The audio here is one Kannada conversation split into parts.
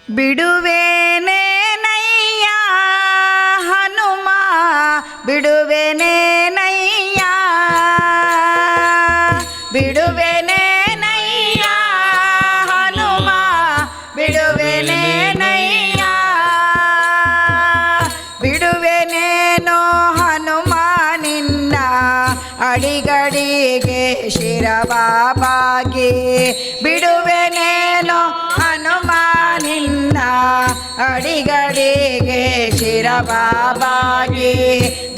ಬಿಡುವೆನೇನಯ್ಯ ಹನುಮ ಬಿಡುವೆನೇನಯ್ಯ ಬಿಡುವೆನೇನಯ್ಯ ಹನುಮ ಬಿಡುವೆನೇನಯ್ಯ ಬಿಡುವೆನೇನೋ ಹನುಮ ನಿನ್ನ ಅಡಿಗಡಿಗೆ ಶಿರಬಾಬಾಗಿ ಬಿಡುವೆನೇನೋ ಹನುಮ ನಿನ್ನ ಅಡಿಗಡಿಗೆ ಶಿರಬಾಬಾಗಿ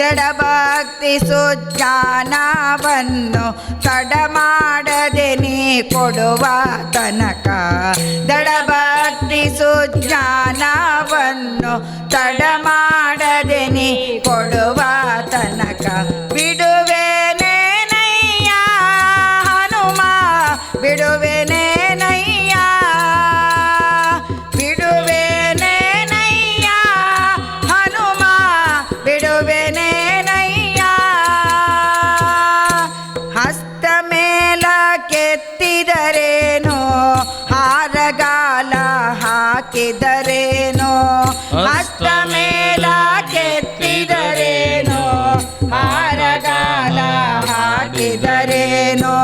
ದೃಢಭಕ್ತಿ ಸುಜ್ಞಾನವನ್ನು ತಡ ಮಾಡದೆ ನೀ ಕೊಡುವ ತನಕ ದೃಢಭಕ್ತಿ ಸುಜ್ಞಾನವನ್ನು ತಡ ಮಾಡದೆ ನೀ ಕೊಡುವ ತನಕ ಬಿಡುವೆನೇನಯ್ಯ ಹನುಮ ಬಿಡುವೆನೇನಯ್ಯ ಬಿಡುವೆನೇನಯ್ಯ ಹನುಮ ಬಿಡುವೆನೇನಯ್ಯ ಹಸ್ತ ಮೇಲ ಕೆತ್ತಿದರೇನೋ ಹಾರಗಾಲ ಹಾಕಿದರೇನೋ ಹಸ್ತ ಮೇಲ ಕೆತ್ತಿದರೇನೋ ಹಾರಗಾಲ ಹಾಕಿದರೇನೋ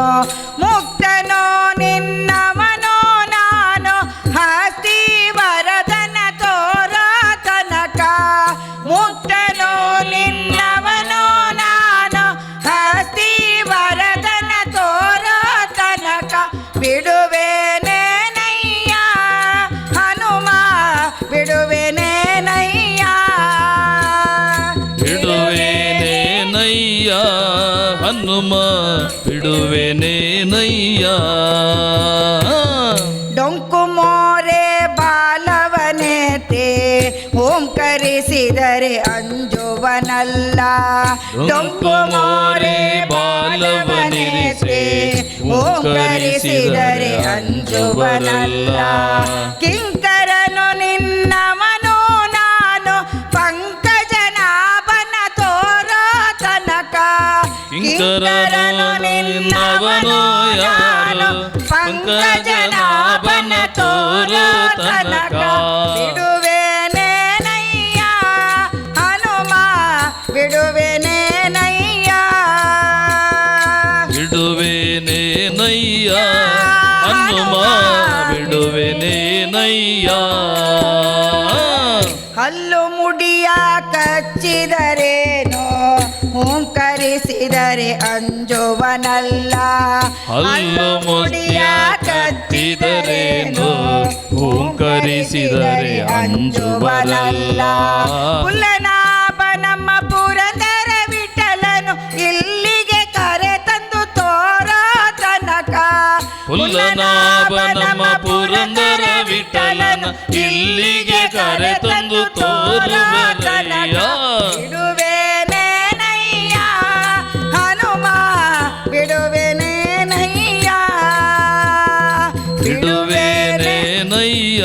ಮುಕ್ತನೋ ನಿನ್ನವನೋ ನಾನು ಹಸ್ತಿ ವರದನ ತೋರ ತನಕ ಮುಕ್ತನೋ ನಿನ್ನವನೋ ನಾನು ಹಸ್ತಿ ವರದನ ತೋರ ತನಕ ಬಿಡುವೆನೇನಯ್ಯ ಹನುಮ ಬಿಡುವೆನೇನಯ್ಯ ಬಿಡುವೆನೇನಯ್ಯ ಹನುಮ ಬಿಡುವೆನೇನಯ್ಯ ಡೊಂಕು ಮೋರೆ ಬಾಲವನೇತೆ ಓಂಕರಿಸಿದರೆ ಅಂಜುವನಲ್ಲ ಡೊಂಕು ಮೋರೆ ಬಾಲವನೇತೆ ಓಂಕರಿಸಿದರೆ ಅಂಜುವನಲ್ಲ ಕಿಂಕರನು ನಿನ್ನವನು ನಾನು ಪಂಕಜನಾಭನ ತೋರ ತನಕ ಕಿಂಕರನು ನಿನ್ನವನು ಯಾರು ಪಂಕಜನಾಭನ ತೋರ ತನಕ ಬಿಡುವೆನೇನಯ್ಯ ಹನುಮ ಬಿಡುವೆನೇನಯ್ಯ ಬಿಡುವೆನೇನಯ್ಯ ಹನುಮ ಬಿಡುವೆನೇನಯ್ಯ ಹಲ್ಲು ಮುಡಿಯ ಕಚ್ಚಿದರೇನೋ ಓಂಕರಿಸಿದರೆ ಅಂಜುವನಲ್ಲ ಹಲ್ಲು ಮುಡಿಯ ಕಚ್ಚಿದರೇನೋ ಓಂಕರಿಸಿದರೆ ಅಂಜುವನಲ್ಲ ಪುಲ್ಲನಾಭ ನಮ್ಮ ಪುರಂದರ ವಿಠಲನು ಇಲ್ಲಿಗೆ ಕರೆ ತಂದು ತೋರ ತನಕ ಪುಲ್ಲನಾಭ ನಮ್ಮ ಪುರಂದರ ವಿಠಲನು ಇಲ್ಲಿಗೆ ಕರೆ ತಂದು ತೋರುವರಯ್ಯ ಬಿಡುವೆನೇನಯ್ಯ ಹನುಮ ಬಿಡುವೆನೇನಯ್ಯ ಬಿಡುವೆನೇನಯ್ಯ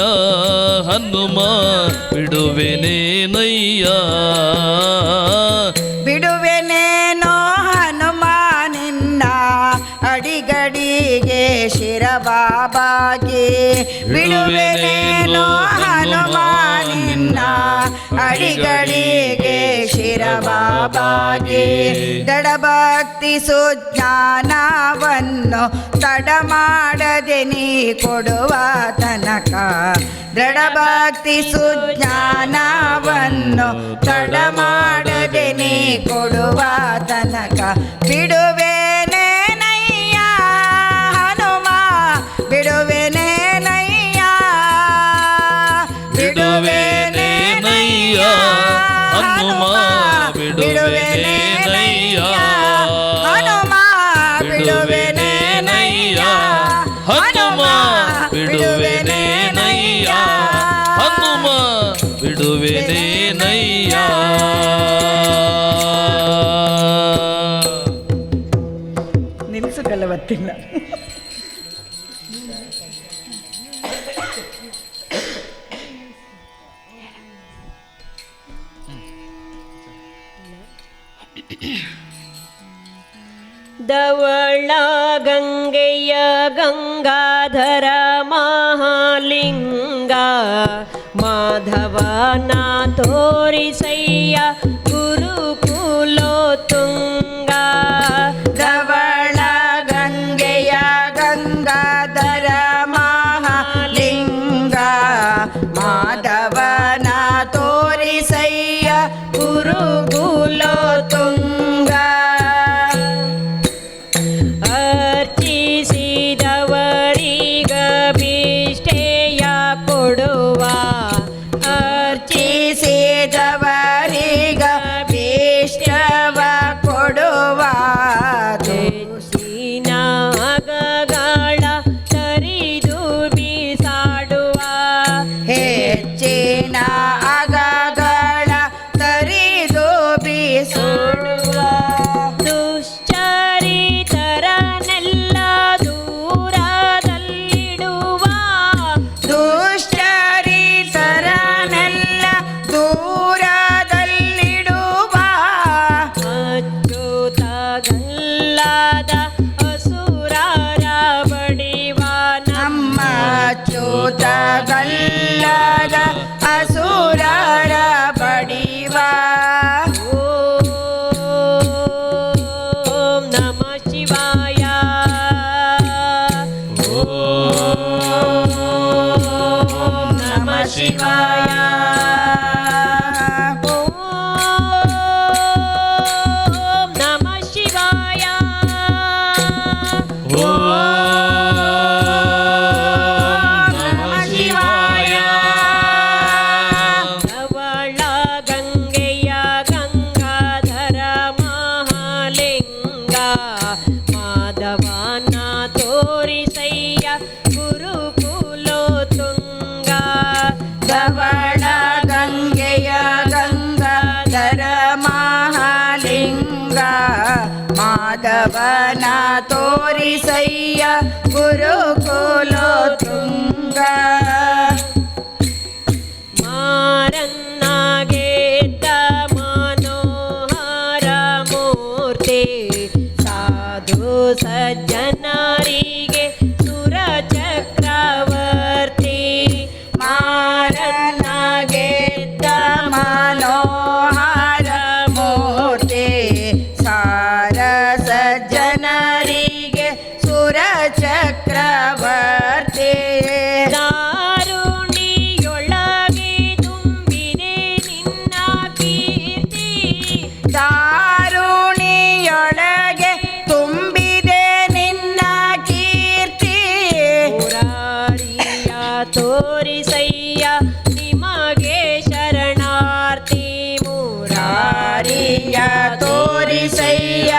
ಹನುಮ ಬಿಡುವೆನೇನಯ್ಯ ಬಿಡುವೆನೇನೋ ಹನುಮ ನಿನ್ನ ಅಡಿಗಡಿಗೆ ಶಿರಬಾಬಾಗಿ ಬಿಡುವೆನೇನೋ ಹನುಮ ನಿನ್ನ ಅಡಿಗಡಿಗೆ ಶಿರಬಾಬಾಗಿ ದೃಢಭಕ್ತಿ ಸುಜ್ಞಾನವನ್ನು ತಡ ಮಾಡದೆ ನೀ ಕೊಡುವ ತನಕ ದೃಢಭಕ್ತಿ ಸುಜ್ಞಾನವನ್ನು ತಡ ಮಾಡದೆ ನೀ ಕೊಡುವ ತನಕ ಬಿಡುವೆನೇನಯ್ಯ ಹನುಮ ಬಿಡುವೆನೇನಯ್ಯ ಬಿಡುವೆನೇನಯ್ಯ ಹನುಮ ಬಿಡುವೆನೇನಯ್ಯ ಹನುಮ ಬಿಡುವೆನೇನಯ್ಯ ಹನುಮ ಬಿಡುವೆನೇನಯ್ಯ ಹನುಮ ಬಿಡುವೆನೇನಯ್ಯ ನಿಲ್ಲಿಸಕ್ಕಲ್ಲ ಗೊತ್ತಿಲ್ಲ ಮಾಧವಳ ಗಂಗೆಯ ಗಂಗಾಧರ ಮಹಾಲಿಂಗ ಮಾಧವನ ತೋರಿಸಯ್ಯ ಗುರುಕುಲೋ ತುಂಗ ಧವಳ ಗಂಗೆಯ ಗಂಗಾಧರ ಮಹಾಲಿಂಗ ಮಾಧವನ ತೋರಿಸಯ್ಯ ಗುರುಕುಲೋ ತುಂಗ ಅರ್ಚಿಸಿದವರಿಗ ಭಿಷ್ಟೆಯ ಕೊಡುವ ಅರ್ಚಿಸಿದವರಿಗ ಭೀಷ್ಟವ ಕೊಡುವ ನಾಗಗಳ ತರಿದು ಬೀಸಾಡುವ ಹೆಚ್ಚಿನ ಅಗಗಳ ತರಿದು ಬೀಸುಡುವ ದುಶ್ಚರಿತರನೆಲ್ಲ ದೂರದಲ್ಲಿಡುವ ದುಷ್ಟರಿತರನೆಲ್ಲ ದೂರದಲ್ಲಿಡುವ ಅಚ್ಚುತಗಲ್ಲದ ಅಸುರರ ಬಡಿವ ನಮ್ಮ ಚ್ಯುತಗಲ್ಲದ ಅಸುರರ ಬಡಿವ ಓಂ ನಮಃ ಶಿವಾಯ ಓಂ ನಮಃ ಶಿವಾಯ ಓಂ ನಮಃ ಶಿವಾಯ ಓಂ ನಮಃ ಶಿವಾಯ ಧವಳ ಗಂಗೆಯ ಗಂಗಾಧರ ಮಹಾಲಿಂಗ ಮಾಧವನ ತೋರಿಸಯ್ಯ ಗುರುಕುಲೋ ತುಂಗ ಧವಳ ಗಂಗೆಯ ಗಂಗಾಧರ ಮಹಾಲಿಂಗ ಮಾಧವನ ತೋರಿಸಯ್ಯ ಗುರುಕುಲೋ ತುಂಗ ಮಾರನ್ನಾಗೆದ್ದ ಮನೋಹರ ಮೂರ್ತಿ ಸಾಧು ಸಜ್ಜನರಿಗೆ ಸುರ ಚಕ್ರವರ್ತಿ ಮಾರನಾಗೆದ್ದ ಮನೋಹರ ಮೂರ್ತಿ ಸಾರಸ ಜನರಿಗೆ ಸುರ ಚಕ್ರವರ್ತಿ ದಾರುಣಿಯೊಳಗೆ ತುಂಬಿದೆ ನಿನ್ನ ಕೀರ್ತಿ ದಾರುಣಿಯೊಳಗೆ ತುಂಬಿದೆ ನಿನ್ನ ಕೀರ್ತಿ ಮುರಾರಿಯ ತೋರಿಸಯ್ಯ ನಿಮಗೆ ಶರಣಾರ್ಥಿ ಮುರಾರಿಯ ತೋರಿಸಯ್ಯ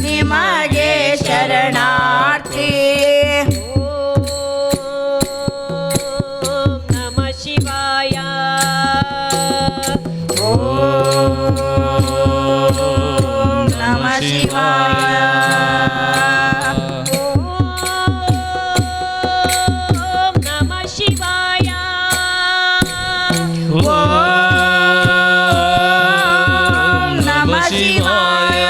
ನಿಮಗೆ ಶರಣಾರ್ಥಿ ಓಂ ನಮಃ ಶಿವಾಯ ಓಂ ನಮಃ ಶಿವಾಯ ಓಂ ನಮಃ ಶಿವಾಯ ಓಂ ನಮಃ ಶಿವಾಯ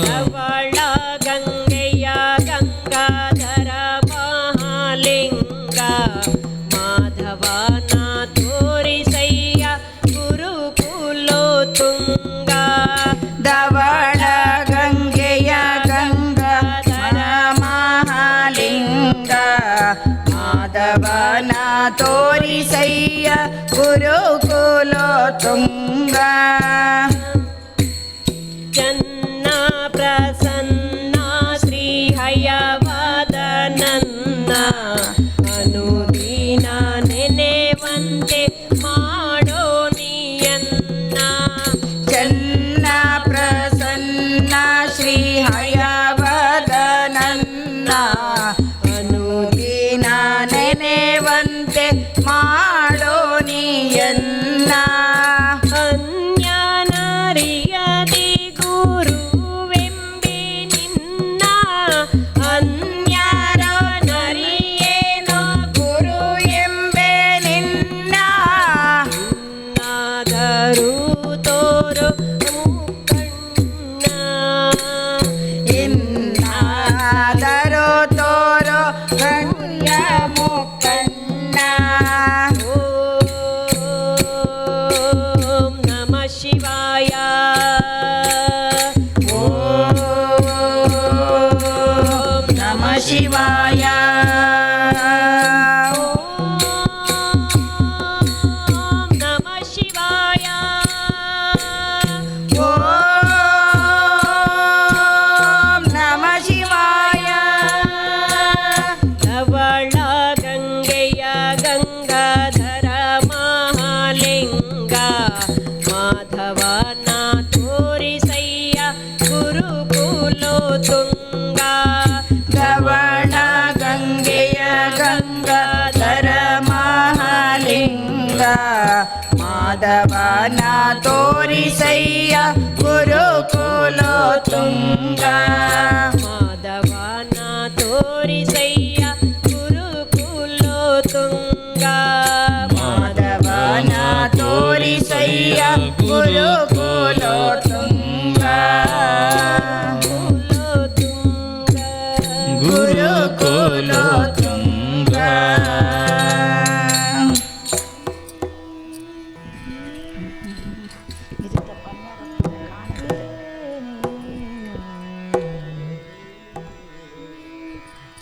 ಧವಳ ಗಂಗೆಯ ಗಂಗಾಧರ ಮಹಾಲಿಂಗ ಮಾಧವನ ತೋರಿಸಯ್ಯ ಗುರುಕುಲೋ ತುಂಗ ಧವಳ ಗಂಗೆಯ ಗಂಗಾಧರ ಮಹಾಲಿಂಗ ಮಾಧವನ ತೋರಿಸಯ್ಯ ಗುರುಕುಲೋ ತುಂಗ ಚನ್ನ ಪ್ರಸನ್ನ ಶ್ರೀ ಹಯವದನನ್ನ ಅನುದಿನ ನೆನೆವಂತೆ ಮಾಡೋ ನೀಯನ್ನ ಚನ್ನ ಪ್ರಸನ್ನ ಶ್ರೀ ಹಯವದನನ್ನ ಅನುದಿನ ನೆನೆವಂತೆ ಮಾಡೋ ನೀಯನ್ನ ಅನ್ಯನರಿಯದಿ ಗುರುವೆಂಬೆ ನಿನ್ನ ಅನ್ಯರನರಿಯೇನೋ ಗುರು ಎಂಬೆ ನಿನ್ನ ನಾದರೂ ತೋರು ಮುಖಣ್ಣ ಗಂಗಾಧರ ಮಹಾಲಿಂಗ ಮಾಧವನ ತೋರಿಸಯ್ಯ ಗುರುಕುಲ ತುಂಗ ಮಾಧವನ ತೋರಿಸಯ್ಯ ಗುರುಕುಲ ತುಂಗ ಮಾಧವನ ತೋರಿಸಯ್ಯ ಗುರುಕುಲ ತುಂಗ ಗುರುಕುಲ ತುಂಗ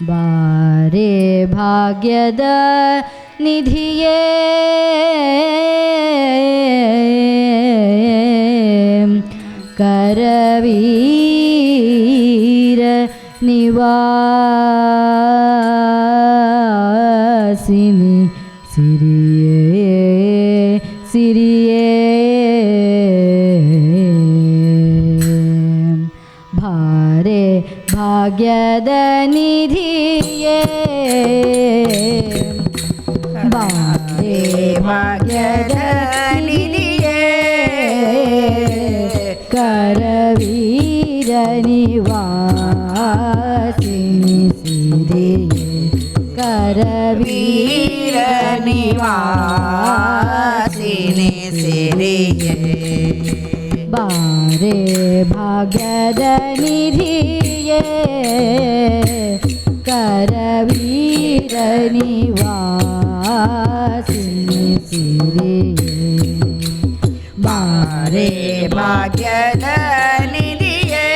ಬಾರೆ ಭಾಗ್ಯದ ನಿಧಿಯೇ ಕರವೀರ ನಿವಾಸಿನಿ ಸಿರಿಯೇ ಸಿರಿಯೇ ಭಾರೆ ಭಾಗ್ಯದ ನಿಧಿಯೇ ಬಾರೆ ಭಾಗ್ಯದ ನಿಧಿಯೇ ಕರವೀರ ನಿವಾಸಿನಿ ಸಿರಿಯೇ ಕರವೀರ ನಿವಾಸಿನಿ ಸಿರಿಯೇ ಬಾರೆ ಭಾಗ್ಯದ ನಿಧಿಯೇ ಕರವೀರ ನಿವಾಸಿನಿ ಸಿರಿಯೇ ಬಾರೆ ಭಾಗ್ಯದ ನಿಧಿಯೇ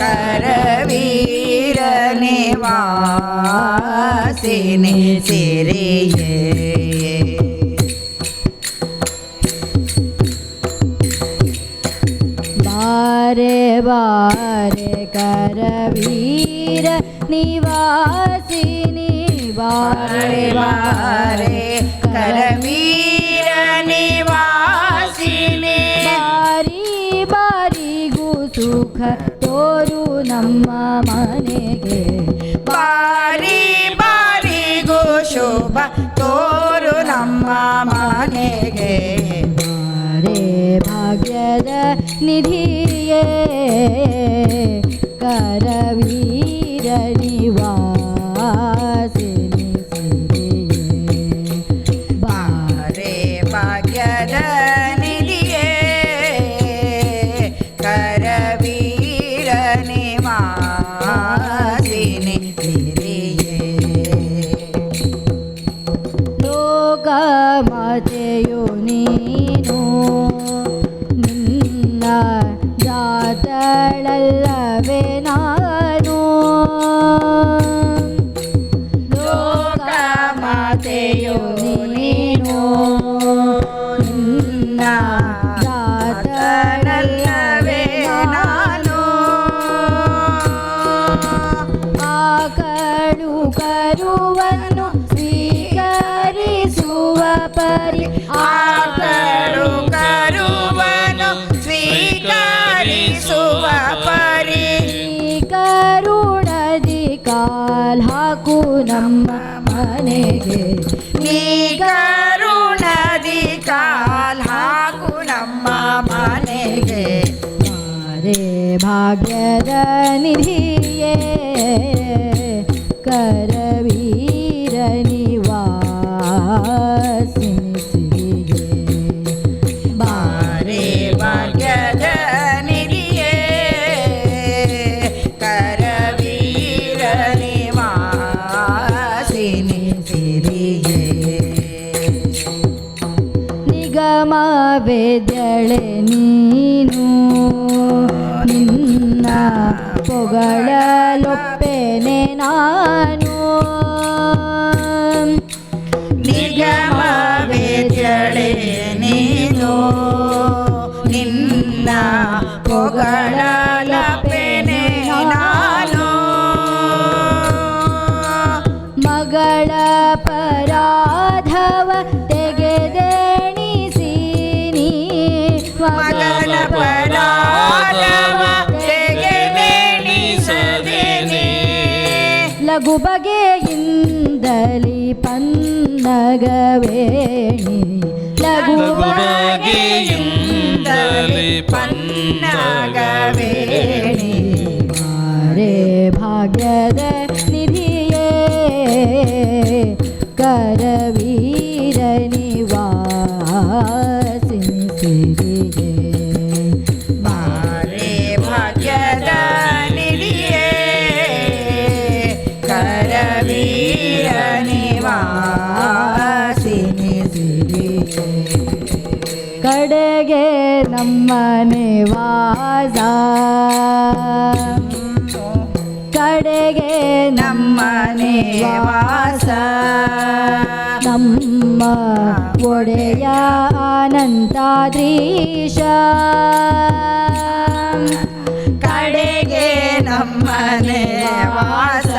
ಕರವೀರ ನಿವಾಸಿನಿ ಸಿರಿಯೇ ಬಾರೆ ಬಾರೆ ಕರವೀರ ನಿವಾಸಿನಿ ಬಾರೆ ಬಾರೆ ಕರವೀರ ನಿವಾಸಿನಿ ಬಾರಿ ಬಾರಿಗೂ ಸುಖ ತೋರು ನಮ್ಮ ಮನೆಗೆ ಬಾರಿ ಬಾರಿಗೂ ಶುಭ ತೋರು ನಮ್ಮ ಮನೆಗೆ ಬಾರೆ ಭಾಗ್ಯದ ನಿಧಿಯೇ ಕರವೀರ ನಿವಾಸಿನಿ ಸಿರಿಯೇ ಬಾರೆ ಭಾಗ್ಯದ ನಿಧಿಯೇ ಕರವೀರ ನಿವಾಸಿನಿ ಸಿರಿಯೇ ಲೋಕ ಮಾತೆಯು ನೀನು ನಿನ್ನ ಜಾತಳಲ್ಲವೇ ನಾನು ಲೋಕ ಮಾತೆಯು ನೀನು ನಿನ್ನ ಜಾತಳಲ್ಲವೇ ನಾನು ಆಕಳು ಕರುವನ್ನು ಸ್ವೀಕರಿಸುವ ಪರಿ ಆಕಳು ಕರುವನು ಸ್ವೀಕರಿಸುವ ಪರಿ ಕರುಣದಿ ಕಾಲ್ ಹಾಕು ನಮ್ಮ ಮನೆಗೆ ನೀ ಕರುಣದಿ ಕಾಲ್ ಹಾಕು ನಮ್ಮ ಮನೆಗೆ ಬಾರೆ ಭಾಗ್ಯದ ನಿಧಿಯೇ ಕರವೀರ ನಿವಾಸಿನಿ ಸಿರಿಯೇ ಬಾರೆ ಭಾಗ್ಯದ ನಿಧಿಯೇ ಕರವೀರ ನಿವಾಸಿನಿ ಸಿರಿಯೇ ನಿಗಮ ವೇದ್ಯಳೆ ನೀನು ನಿನ್ನ ಪೊಗಳಲೊಪ್ಪೆನೆ ನಾನು ನಿಗಮ ವೇದ್ಯಳೆ ನೀನು ನಿನ್ನ ಪೊಗಳಲಪೆನೆ ನಾನು ಮಗಳ ಪರಾಧವ ತೆಗೆದೆಣಿಸಿ ನೀ ಮಗನ ಪರಾಧವ ತೆಗೆದೆಣಿಸದೇನೆ ಲಘು ಬಗೆಯಿಂದ ಬಗೆಯಿಂದಲಿ ಪನ್ನಗವೇಣಿ ಲಘು ಬಗೆಯಿಂದಲಿ ಪನ್ನಗವೇಣಿ ಮಾರೇ ಭಾಗ್ಯದ ನಿಧಿಯೇ ಕರವೀರ ನಿವಾಸಿನಿ ಸಿರಿಯೇ ಮಾರೇ ಭಾಗ್ಯದ ನಿಧಿಯೇ ಕರವೀರ ನಿವಾಸಿನಿ ಸಿರಿಯೇ ಕಡೆಗೆ ನಮ್ಮ ನಿವಾಸ ಕಡೆಗೆ ನಮ್ಮ ನಿವಾಸ ನಮ್ಮ ಒಡೆಯ ಅನಂತಾದ್ರೀಶ ಕಡೆಗೆ ನಮ್ಮ ನಿವಾಸ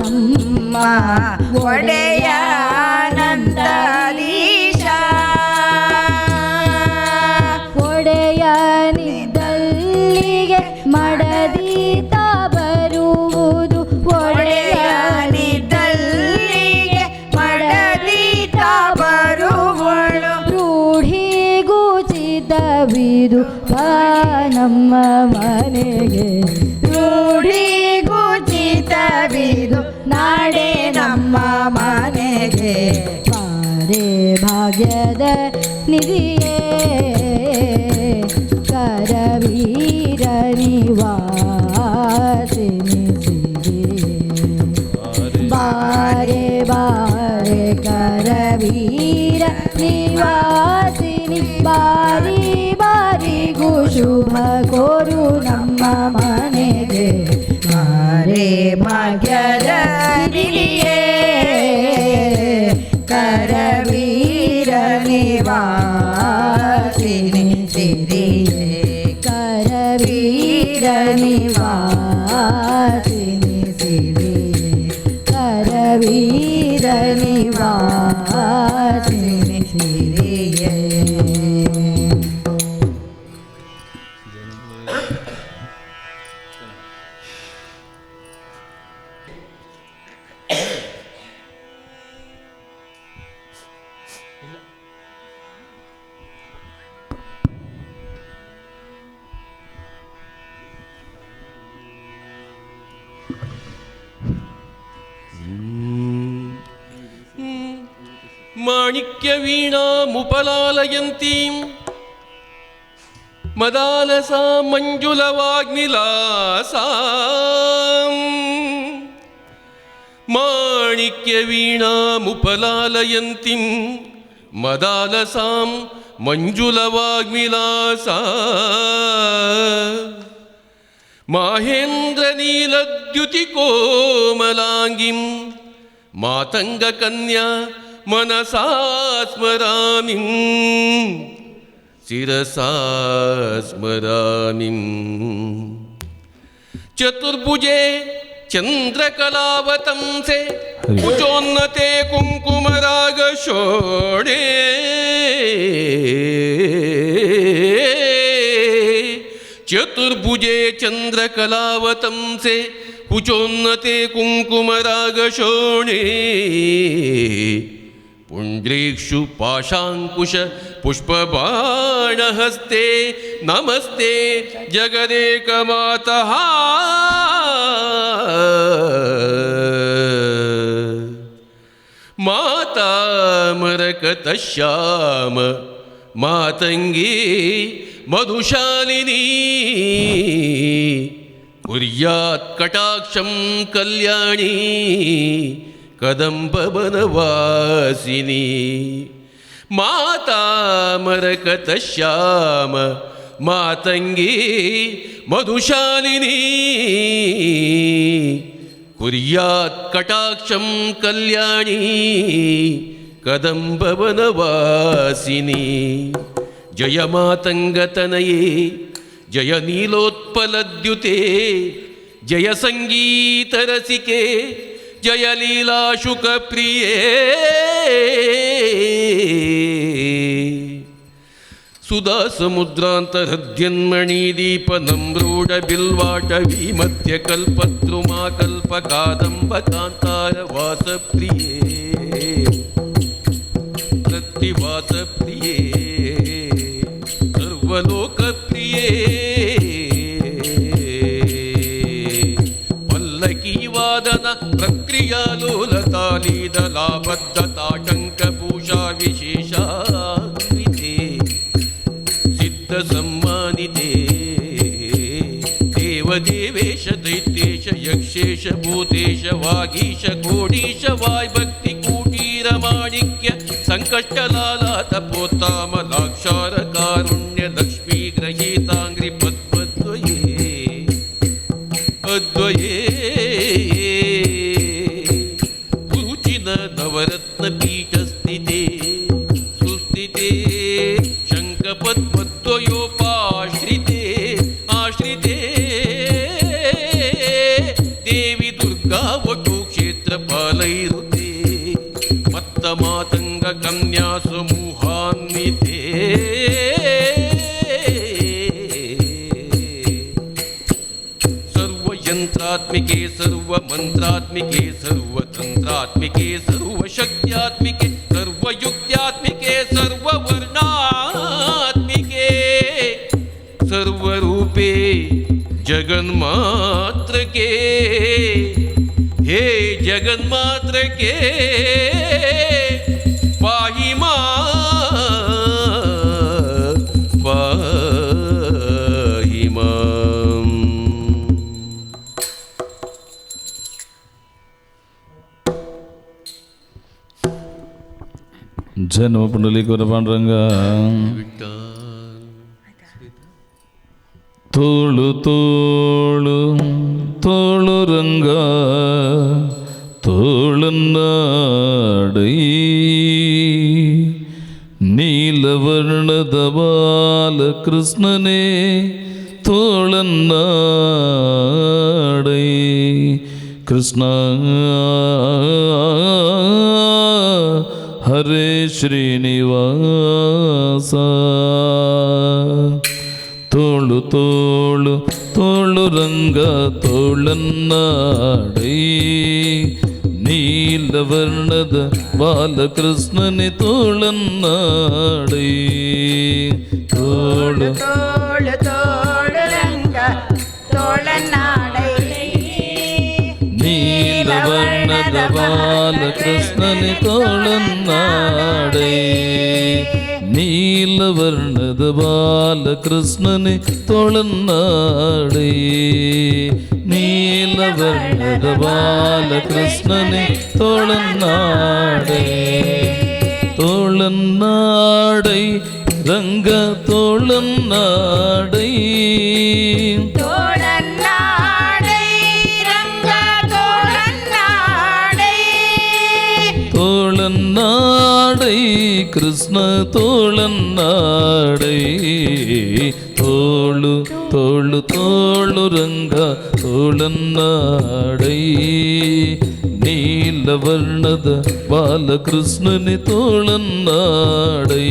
ನಮ್ಮ ಒಡೆಯ ಅನಂತಾಧೀಶ ಒಡೆಯನಿದ್ದಲ್ಲಿಗೆ ಮಡದೀತ ಬರುವುದು ಒಡೆಯನಿದ್ದಲ್ಲಿಗೆ ಮಡದೀತ ಬರುವಳು ರೂಢಿಗೂಚಿತವಿದು ನಮ್ಮ ಮನೆಗೆ ರೂಢಿಗೂಚಿತವಿದು ನಾಡೆ ನಮ್ಮ ಮನೆಗೆ ಪಾರೆ ಭಾಗ್ಯದ ನಿಧಿಯೇ ಕರವೀರ ನಿವಾಸಿನಿ ಸಿರಿಯೇ ಬಾರೆ ಬಾರೆ ಕರವೀರ ನಿವಾಸಿನಿ ಬಾರಿ ಬಾರಿಗೂ ಶುಭ ಕೋರು ನಮ್ಮ ಮನೆಗೆ ಮಾರೇ ಭಾಗ್ಯದ ನಿಧಿಯೇ ಕರವೀರ ನಿವಾಸಿನಿ ಸಿರಿಯೇ ಕರವೀರ ನಿವಾಸಿನಿ ಸಿರಿಯೇ ಕರವೀರ ನಿವಾಸಿನಿ ಸಿರಿಯೇ ಮಾಣಿಕ್ಯ ವೀಣಾ ಮುಪಲಾಲಯಂತೀಂ ಮದಾಲಸಾ ಮಂಜುಲವಾಗ್ನಿಲಾಸಾಂ ಮಾಣಿಕ್ಯ ವೀಣಾ ಮುಪಲಾಲಯಂತೀಂ ಮದಾಲಸಾಂ ಮಂಜುಲವಾಗ್ನಿಲಾಸಾ ಮಾಹೇಂದ್ರ ನೀಲದ್ಯುತಿ ಕೋಮಲಾಂಗಿಂ ಮಾತಂಗ ಕನ್ಯಾ ಮನಸಾ ಸ್ಮರಾಮಿ ಶಿರಸಾ ಸ್ಮರಾಮಿ ಚತುರ್ಭುಜೆ ಚಂದ್ರಕಲಾವತಂಸೆ ಕುಚೋನ್ನತೆ ಕುಂಕುಮರಾಗ ಶೋಣೆ ಚತುರ್ಭುಜೆ ಚಂದ್ರಕಲಾವತಂಸೆ ಕುಚೋನ್ನತೆ ಕುಂಕುಮರಾಗ ಶೋಣೆ ಪುಂಡ್ರೀಕ್ಷು ಪಾಶಾಂಕುಶ ಪುಷ್ಪಬಾಣಹಸ್ತೆ ನಮಸ್ತೆ ಜಗದೇಕ ಮಾತಃ ಮಾತಾ ಮರಕತ ಶ್ಯಾಮ ಮಾತಂಗಿ ಮಧುಶಾಲಿನಿ ಕುರ್ಯಾತ್ ಕಟಾಕ್ಷಂ ಕಲ್ಯಾಣಿ ಕದಂಬ ಬನವಾಸಿನಿ ಮಾತಾ ಮರಕತ ಶ್ಯಾಮ ಮಾತಂಗಿ ಮಧುಶಾಲಿನಿ ಕುರ್ಯಾತ್ ಕಟಾಕ್ಷಂ ಕಲ್ಯಾಣಿ ಕದಂಬ ಬನವಾಸಿನಿ ಜಯ ಮಾತಂಗತನಯೇ ಜಯ ನೀಲೋತ್ಪಲದ್ಯುತೆ ಜಯ ಸಂಗೀತರಸಿಕೆ ಜಯ ಲೀಲಾಶುಕ ಪ್ರಿಯೇ ಸುಧಾ ಸಮುದ್ರಾಂತರದ್ಯನ್ಮಣಿ ದೀಪ ನಮ್ರೂಢ ಬಿಲ್ವಾಟವಿ ಮಧ್ಯ ಕಲ್ಪದ್ರುಮಾ ಕಲ್ಪ ಕಾದಂಬ ಕಾಂತಾರ ವಾಸ ಪ್ರಿಯೇ ಪ್ರತಿವಾಸ ಪ್ರಿಯೇ ಸರ್ವಲೋಕ ಪ್ರಿಯೇ ಪಲ್ಲಕಿ ವಾದನ ಪ್ರಕ್ರಿಯಾ ಲೋಲತಾಲೀದಲಾಬದ್ಧ ತಾಟಂಕ ಪೂಷಾ ವಿಶೇಷ सम्मानिते देवदेवेश दैत्येश यक्षेश भूतेश वागीश घोडीश वाग्भक्ति कूटीर माणिक्य संकष्टलालात पोत्तामलाक्षार कारुण्य लक्ष्मी ग्रहीतांग्रि पद्मद्वये अद्वये पूजिन नवरत्न पीठ स्थिते सुस्थिते शङ्खपद्मद्वयोपाश्रिते आश्रिते देवी दुर्गा वटु क्षेत्रपालैरुते मत्तमातङ्ग कन्या समूहान्विते सर्वयन्त्रात्मिके सर्वमन्त्रात्मिके सर्वतन्त्रात्मिके सर्वशक्त्यात्मिके सर्वयुक्त्यात्मिके सर्ववर्णात्मिके सर्वरूपे जगन्मात्र के हे जगन्मात्र के पाहि मां जन्म पुंडलीक पांडुरंगा तोळु तोळु तोळु ರಂಗ ತೋಳನ್ನಾಡೈ ನೀಲವರ್ಣದ ಬಾಲಕೃಷ್ಣನೇ ತೋಳನ್ನಾಡೈ ಕೃಷ್ಣ ಹರೇ ಶ್ರೀನಿವಾಸ ತೋಳು ತೋಳು ತೋಳು ರಂಗ ತೋಳನ್ನಾಡೈ ನೀಲವರ್ಣದ ಬಾಲಕೃಷ್ಣನೇ ತೋಳನ್ನಾಡೈ ತೋಳು ತೋಳು ತೋಳು ರಂಗ ತೋಳನ್ನಾಡೈ ನೀಲವರ್ಣದ ಬಾಲಕೃಷ್ಣನೇ ತೋಳನ್ನಾಡೈ ನೀಲವರ್ಣದ ಬಾಲಕೃಷ್ಣನೇ ತೋಳನ್ನಾಡೈ ನೀಲವರ್ಣದ ಬಾಲಕೃಷ್ಣನೇ ತೋಳನ್ನಾಡೈ ತೋಳನ್ನಾಡೈ ರಂಗ ತೋಳನ್ನಾಡೈ ತೋಳನ್ನಾಡೈ ರಂಗ ತೋಳನ್ನಾಡೈ ತೋಳನ್ನಾಡೈ ಕೃಷ್ಣ ತೋಳನ್ನಾಡೈ ತೋಳು ತೋಳು ತೋಳು ರಂಗ ತೋಳನ್ನಾಡೈ ನೀಲವರ್ಣದ ಬಾಲಕೃಷ್ಣನೇ ತೋಳನ್ನಾಡೈ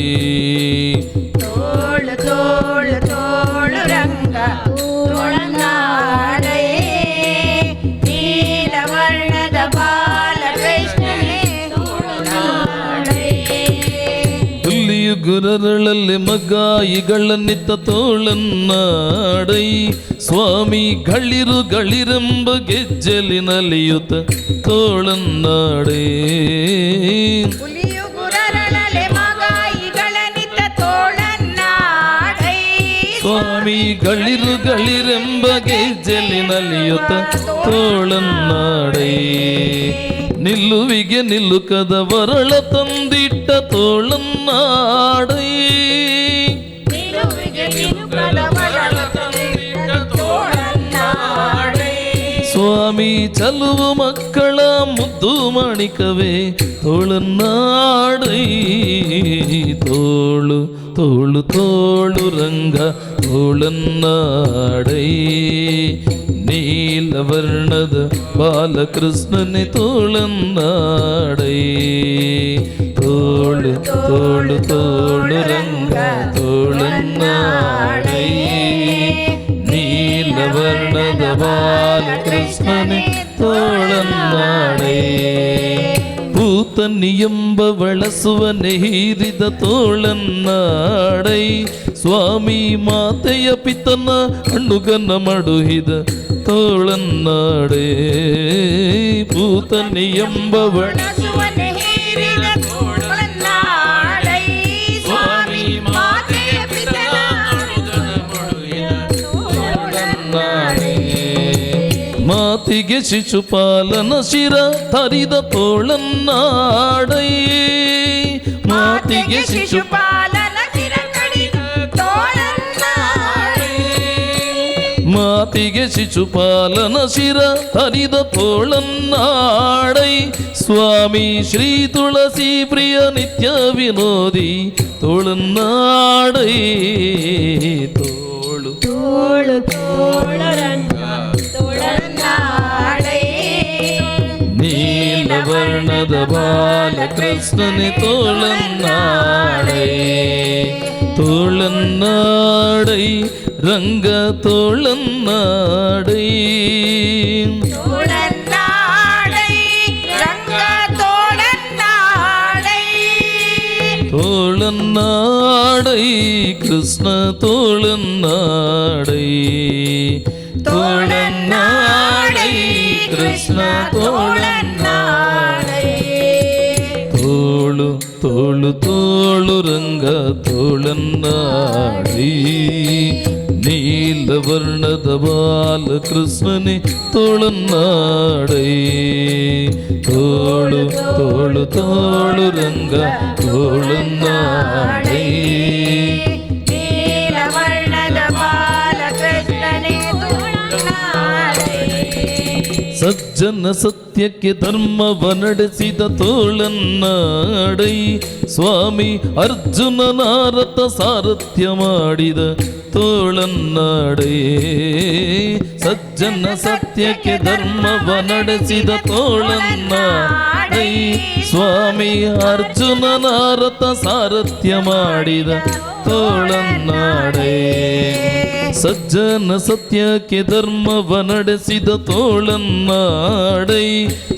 ತೋಳು ತೋಳು ತೋಳು ರಂಗ ತೋಳನ್ನಾಡೈ ನೀಲವರ್ಣದ ಬಾಲಕೃಷ್ಣನೇ ತೋಳನ್ನಾಡೈ ಹುಲ್ಲಿಯು ಗುರರಳಲ್ಲಿ ಮಗಾಯಿಗಳನ್ನಿತ್ತ ತೋಳನ್ನಾಡೈ ಸ್ವಾಮಿ ಗಳಿರು ಗಳಿರೆಂಬ ಗೆಜ್ಜಲಿನಲಿಯುತ ತೋಳನ್ನಾಡೈ ಹುಲಿಯು ಗುರರಳಲೆ ಮಗಾಯಿಗಳನಿತ ತೋಳನ್ನಾಡೈ ಸ್ವಾಮಿ ಗಳಿರು ಗಳಿರೆಂಬ ಗೆಜ್ಜಲಿನಲಿಯುತ ತೋಳನ್ನಾಡೈ ನಿಲ್ಲುವಿಗೆ ನಿಲ್ಲುಕದ ವರಳ ತಂದಿಟ್ಟ ತೋಳನ್ನಾಡೈ ನಿಲುವಿಗೆ ನಿಲುಕದ ವರಳ ತಂದಿಟ್ಟ ತೋಳನ್ನಾಡೈ ಸ್ವಾಮಿ ಚಲುವ ಮಕ್ಕಳ ಮುದ್ದು ಮಾಣಿಕವೇ ತೋಳನ್ನಾಡೈ ತೋಳು ತೋಳು ತೋಳು ರಂಗ ತೋಳನ್ನಾಡೈ ನೀಲವರ್ಣದ ಬಾಲಕೃಷ್ಣನೇ ತೋಳನ್ನಾಡೈ ತೋ ತೋಳು ತೋಳು ತೋಳು ರಂಗ ತೋಳನ್ನಾಡೈ ನೀಲವರ್ಣದ ಬಾಲಕೃಷ್ಣನೇ ತೋಳನ್ನಾಡೈ ಭೂತನಿ ಎಂಬವಳಸುವನೆ ಹೀರಿದ ತೋಳನ್ನಾಡೈ ಸ್ವಾಮಿ ಮಾತೆಯ ಪಿತನ ಹಣ್ಣುಗನ್ನ ಮಡುಹಿದ ತೋಳನ್ನಾಡೈ ಭೂತನಿ ಎಂಬವಳ ಸುವನೆ ಹೀರಿದ ತೋಳನ್ನಾಡೈ ಸ್ವಾಮಿ ಮಾತೆಯ ಪಿತನ ಮಾತಿಗೆ ಶಿಶುಪಾಲನ ಶಿರ ತರಿದ ತೋಳನ್ನಾಡೈ ಮಾತಿಗೆ ಶಿಶುಪಾಲನ ಶಿರ ಕಡಿದ ತೋಳನ್ನಾಡೈ ಮಾತಿಗೆ ಶಿಶುಪಾಲನ ಶಿರ ತರಿದ ತೋಳನ್ನಾಡೈ ಸ್ವಾಮಿ ಶ್ರೀ ತುಳಸಿ ಪ್ರಿಯ ನಿತ್ಯ ವಿನೋದಿ ತೋಳನ್ನಾಡೈ ತೋಳು ತೋಳು ತೋಳು ರಂಗ ತೋಳನ್ನಾಡೈ ನೀಲವರ್ಣದ ಬಾಲಕೃಷ್ಣನೆ ತೋಳನ್ನಾಡೈ ತೋಳನ್ನಾಡೈ ರಂಗ ತೋಳನ್ನಾಡೈ ತೋಳನ್ನಾಡೈ ರಂಗ ತೋಳನ್ನಾಡೈ ತೋಳನ್ನಾಡೈ ಕೃಷ್ಣ ತೋಳನ್ನಾಡೈ ತೋಳನ್ನಾಡೈ ಕೃಷ್ಣ ತೋಳನ್ನಾಡೈ ತೋಳು ತೋಳು ತೋಳು ರಂಗ ತೋಳನ್ನಾಡೈ ನೀಲವರ್ಣದ ಬಾಲಕೃಷ್ಣನೇ ತೋಳನ್ನಾಡೈ ತೋಳು ತೋಳು ತೋಳು ರಂಗ ತೋಳನ್ನಾಡೈ ನೀಲವರ್ಣದ ಬಾಲಕೃಷ್ಣನೇ ತೋಳನ್ನಾಡೈ ಸಜ್ಜನ ಸತ್ಯಕ್ಕೆ ಧರ್ಮವ ನಡೆಸಿದ ತೋಳನ್ನಾಡೈ ಸ್ವಾಮಿ ಅರ್ಜುನ ನಾರತ ಸಾರಥ್ಯ ಮಾಡಿದ ತೋಳನ್ನಾಡೈ ಸಜ್ಜನ ಸತ್ಯಕ್ಕೆ ಧರ್ಮವ ನಡೆಸಿದ ತೋಳನ್ನಾಡೈ ಸ್ವಾಮಿ ಅರ್ಜುನ ನಾರತ ಸಾರಥ್ಯ ಮಾಡಿದ ತೋಳನ್ನಾಡೈ ಸಜ್ಜನ ಸತ್ಯಕ್ಕೆ ಧರ್ಮವ ನಡೆಸಿದ ತೋಳನ್ನಾಡೈ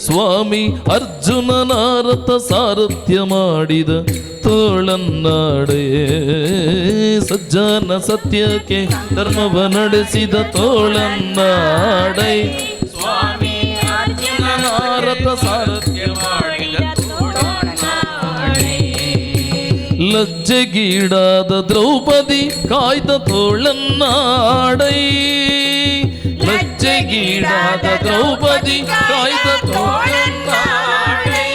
ಸ್ವಾಮಿ ಅರ್ಜುನ ನಾರತ ಸಾರಥ್ಯ ಮಾಡಿದ ತೋಳನ್ನಾಡೈ ಸಜ್ಜನ ಸತ್ಯಕ್ಕೆ ಧರ್ಮವ ನಡೆಸಿದ ತೋಳನ್ನಾಡೈ ಸ್ವಾಮಿ ಅರ್ಜುನ ನಾರತ ಸಾರಥ್ಯ ಮಾಡಿದ ಲಜ್ಜೆಗೀಡಾದ ದ್ರೌಪದಿ ಕಾಯ್ದ ತೋಳನ್ನಾಡೈ ಲಜ್ಜೆಗೀಡಾದ ದ್ರೌಪದಿ ಕಾಯ್ದ ತೋಳನ್ನಾಡೈ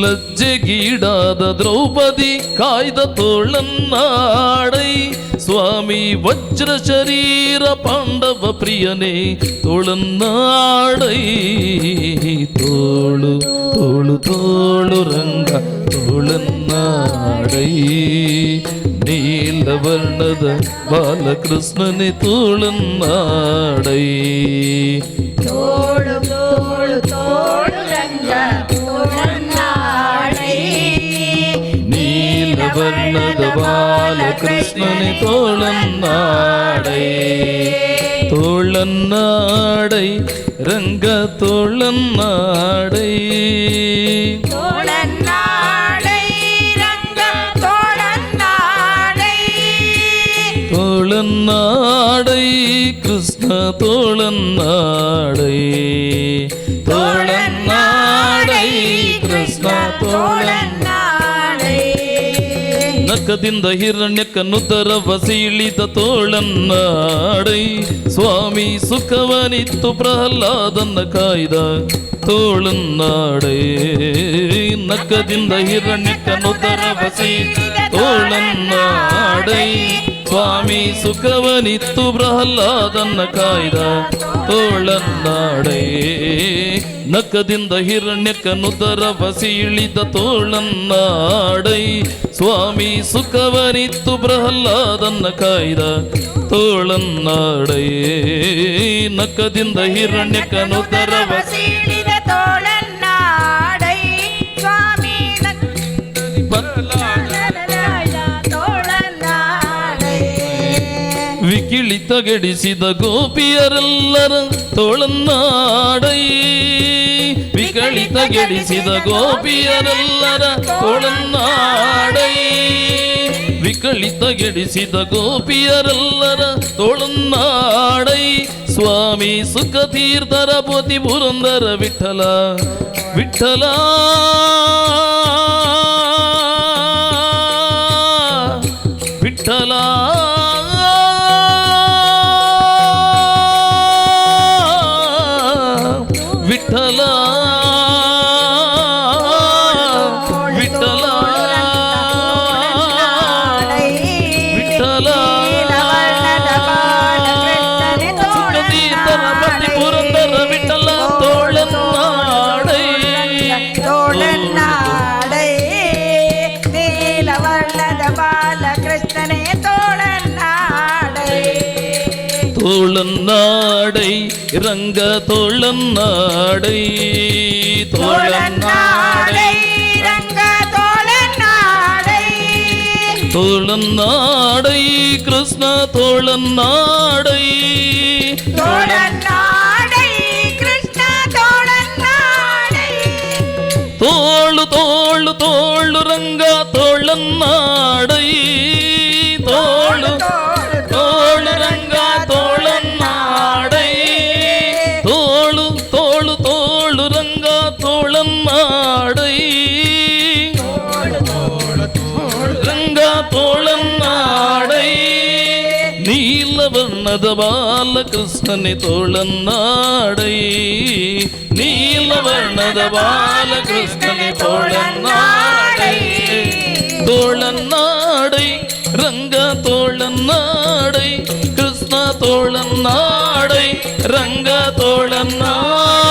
ಲಜ್ಜೆಗೀಡಾದ ದ್ರೌಪದಿ ಕಾಯ್ದ ತೋಳನ್ನಾಡೈ ಸ್ವಾಮಿ ವಜ್ರ ಶರೀರ ಪಾಂಡವ ಪ್ರಿಯನೇ ತೋಳನ್ನಾಡೈ ತೋಳು ತೋಳು ತೋಳು ರಂಗ ತೋಳನ್ನಾಡೈ ನೀಲವರ್ಣದ ಬಾಲಕೃಷ್ಣನೇ ತೋಳನ್ನಾಡೈ ತೋಳು ತೋಳು ತೋಳು ರಂಗ ತೋಳನ್ನಾಡೈ ನೀಲವರ್ಣದ ಬಾಲಕೃಷ್ಣನೇ ತೋಳನ್ನಾಡೈ ತೋಳನ್ನಾಡೈ ರಂಗ ತೋಳನ್ನಾಡೈ ತೋಳನ್ನಾಡೈ ರಂಗ ತೋಳನ್ನಾಡೈ ತೋಳನ್ನಾಡೈ ಕೃಷ್ಣ ತೋಳನ್ನಾಡೈ ತೋಳನ್ನಾಡೈ ಕೃಷ್ಣ ತೋಳನ್ನಾಡೈ ನಖದಿಂದ ಹಿರಣ್ಯಕನುದರವ ಸೀಳಿದ ತೋಳನ್ನಾಡೈ ಸ್ವಾಮಿ ಸುಖವನಿತ್ತು ಪ್ರಹ್ಲಾದನ್ನ ಕಾಯ್ದ ತೋಳನ್ನಾಡೈ ನಖದಿಂದ ಹಿರಣ್ಯಕನುದರವ ಸೀಳಿದ ತೋಳನ್ನಾಡೈ ಸ್ವಾಮಿ ಸುಖವನಿತ್ತು ಪ್ರಹ್ಲಾದನ್ನ ಕಾಯ್ದ ತೋಳನ್ನಾಡೈ ನಖದಿಂದ ಹಿರಣ್ಯಕನುದರವ ಸೀಳಿದ ತೋಳನ್ನಾಡೈ ಸ್ವಾಮಿ ಸುಖವನಿತ್ತು ಪ್ರಹ್ಲಾದನ್ನ ಕಾಯ್ದ ತೋಳನ್ನಾಡೈ ನಖದಿಂದ ಹಿರಣ್ಯಕನುದರವ ಸೀಳಿದ ತೋಳನ್ನಾಡೈ ಸ್ವಾಮಿ ವಿಕಳಿತಗೆಡಿಸಿದ ಗೋಪಿಯರೆಲ್ಲರ ತೋಳನ್ನಾಡೈ ವಿಕಳಿತಗೆಡಿಸಿದ ಗೋಪಿಯರೆಲ್ಲರ ತೋಳನ್ನಾಡೈ ವಿಕಳಿತಗೆಡಿಸಿದ ಗೋಪಿಯರೆಲ್ಲರ ತೋಳನ್ನಾಡೈ ಸ್ವಾಮಿ ಸುಖತೀರ್ಥರ ಪೋತಿ ಪುರಂದರ ವಿಠಲ ವಿಠಲ ವಿಠಲ ವಿಠಲ ವಿಠಲ ವಿಠಲ ಸುಖತೀರ್ಥರ ಪತಿ ಪುರಂದರ ವಿಠಲ ತೋಳನ್ನಾಡೈ ತೋಳನ್ನಾಡೈ ನೀಲವರ್ಣದ ಬಾಲಕೃಷ್ಣನೇ ತೋಳನ್ನಾಡೈ ತೋಳನ್ನಾಡೈ ರಂಗ ತೋಳನ್ನಾಡೈ ತೋಳನ್ನಾಡೈ ರಂಗ ತೋಳನ್ನಾಡೈ ತೋಳನ್ನಾಡೈ ಕೃಷ್ಣ ತೋಳನ್ನಾಡೈ ತೋಳನ್ನಾಡೈ ಕೃಷ್ಣ ತೋಳನ್ನಾಡೈ ತೋಳು ತೋಳು ತೋಳು ರಂಗ ತೋಳನ್ನಾಡೈ ತೋಳು ತೋಳು ರಂಗ ತೋಳನ್ನಾಡೈ ತೋಳು ತೋಳು ತೋಳು ರಂಗ ತೋಳನ್ನಾಡೈ ರಂಗ ತೋಳನ್ನಾಡೈ ನೀಲವರ್ಣದ ಬಾಲಕೃಷ್ಣನೆ ತೋಳನ್ನಾಡೈ ನೀಲವರ್ಣದ ಬಾಲಕೃಷ್ಣನೆ ತೋಳನ್ನಾಡೈ ತೋಳನ್ನಾಡೈ ರಂಗ ತೋಳನ್ನಾಡೈ ಕೃಷ್ಣ ತೋಳನ್ನಾಡೈ ರಂಗ ತೋಳನ್ನಾಡೈ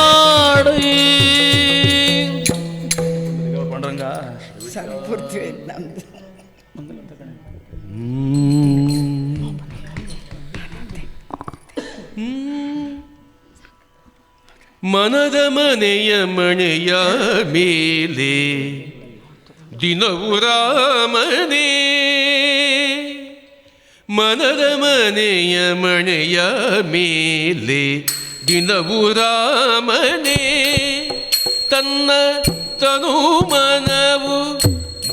ಮನದ ಮನೆಯ ಮಣೆಯ ಮೇಲೆ ದಿನವು ರಾಮನೇ ಮನದ ಮನೆಯ ಮಣೆಯ ಮೇಲೆ ದಿನವು ರಾಮನೇ ತನ್ನ ತನು ಮನವು